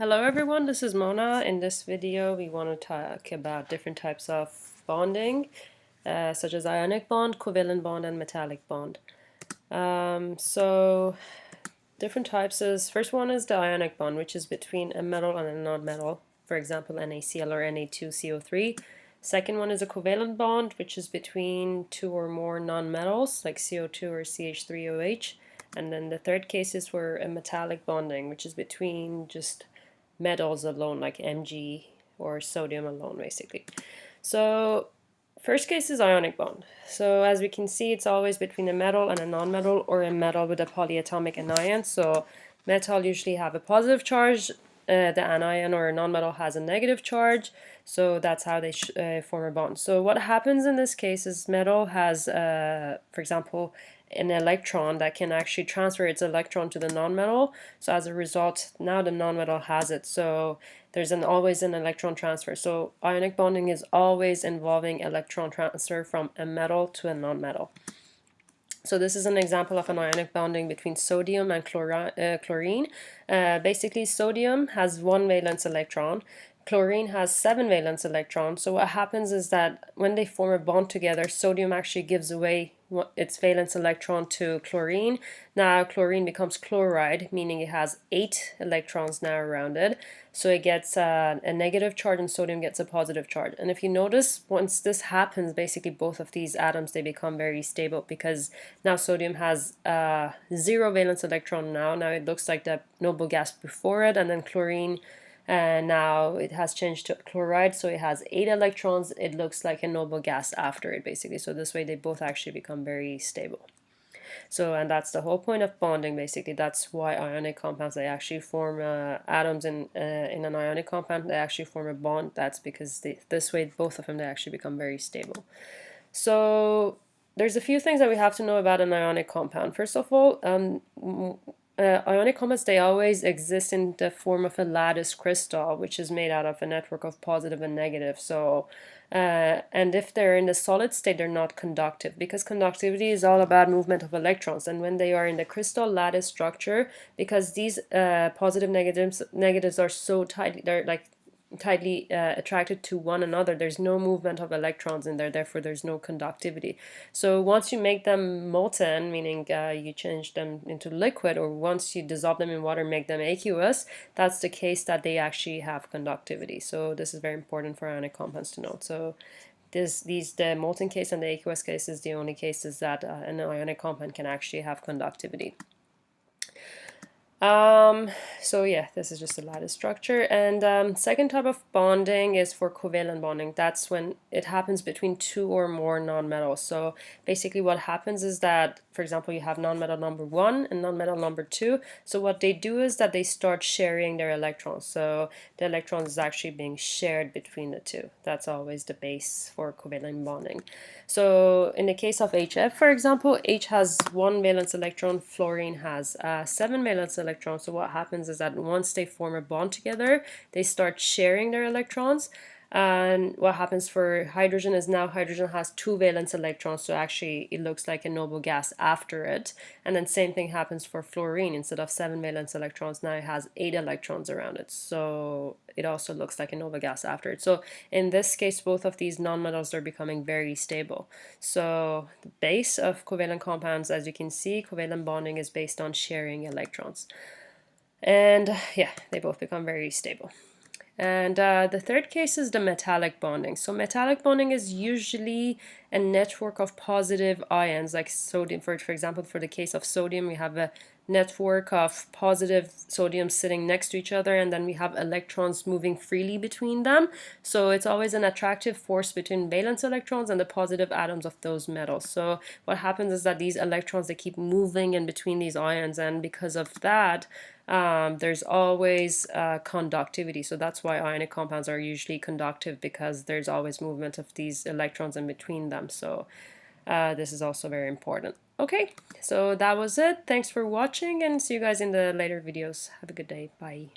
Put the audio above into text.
Hello everyone, this is Mona. In this video we want to talk about different types of bonding, such as ionic bond, covalent bond, and metallic bond. So different types is, first one is the ionic bond, which is between a metal and a non-metal, for example NaCl or Na2CO3. Second one is a covalent bond, which is between two or more non-metals like CO2 or CH3OH. And then the third case is for a metallic bonding, which is between just metals alone, like Mg or sodium alone, basically. So first case is ionic bond. So as we can see, it's always between a metal and a non-metal, or a metal with a polyatomic anion. So metal usually have a positive charge, the anion or non-metal has a negative charge, so that's how they form a bond. So what happens in this case is metal has, for example, an electron that can actually transfer its electron to the non-metal. So as a result, now the non-metal has it. So there's always an electron transfer. So ionic bonding is always involving electron transfer from a metal to a non-metal. So this is an example of an ionic bonding between sodium and chlorine. Basically, sodium has 1 valence electron. Chlorine has 7 valence electrons. So what happens is that when they form a bond together, sodium actually gives away its valence electron to chlorine. Now chlorine becomes chloride, meaning it has 8 electrons now around it. So it gets a negative charge and sodium gets a positive charge. And if you notice, once this happens, basically both of these atoms, they become very stable, because now sodium has 0 valence electron now. Now it looks like the noble gas before it, and then chlorine, and now it has changed to chloride, so it has 8 electrons. It looks like a noble gas after it, basically. So this way they both actually become very stable. So, and that's the whole point of bonding, basically. That's why ionic compounds, they actually form atoms in an ionic compound, they actually form a bond. That's because this way both of them, they actually become very stable. So there's a few things that we have to know about an ionic compound. First of all, ionic compounds, they always exist in the form of a lattice crystal, which is made out of a network of positive and negative. So and if they're in the solid state, they're not conductive, because conductivity is all about movement of electrons. And when they are in the crystal lattice structure, because these positive negatives are so tightly, they're like tightly attracted to one another, there's no movement of electrons in there, therefore there's no conductivity. So once you make them molten, meaning you change them into liquid, or once you dissolve them in water, make them aqueous, that's the case that they actually have conductivity. So this is very important for ionic compounds to note. So the molten case and the aqueous case is the only cases that an ionic compound can actually have conductivity. So yeah, this is just a lattice structure. And second type of bonding is for covalent bonding. That's when it happens between two or more nonmetals. So basically what happens is that, for example, you have nonmetal number 1 and nonmetal number 2. So what they do is that they start sharing their electrons. So the electrons is actually being shared between the two. That's always the base for covalent bonding. So in the case of HF, for example, H has 1 valence electron, fluorine has 7 valence electrons. So what happens is that once they form a bond together, they start sharing their electrons. And what happens for hydrogen is now hydrogen has 2 valence electrons, so actually it looks like a noble gas after it. And then same thing happens for fluorine. Instead of 7 valence electrons, now it has 8 electrons around it, so it also looks like a noble gas after it. So in this case, both of these nonmetals are becoming very stable. So the base of covalent compounds, as you can see, covalent bonding is based on sharing electrons. And yeah, they both become very stable. And the third case is the metallic bonding. So metallic bonding is usually a network of positive ions, like sodium. For example, for the case of sodium, we have a network of positive sodium sitting next to each other, and then we have electrons moving freely between them. So it's always an attractive force between valence electrons and the positive atoms of those metals. So what happens is that these electrons, they keep moving in between these ions, and because of that, there's always conductivity. So that's why ionic compounds are usually conductive, because there's always movement of these electrons in between them. So this is also very important. Okay, so that was it. Thanks for watching, and see you guys in the later videos. Have a good day. Bye.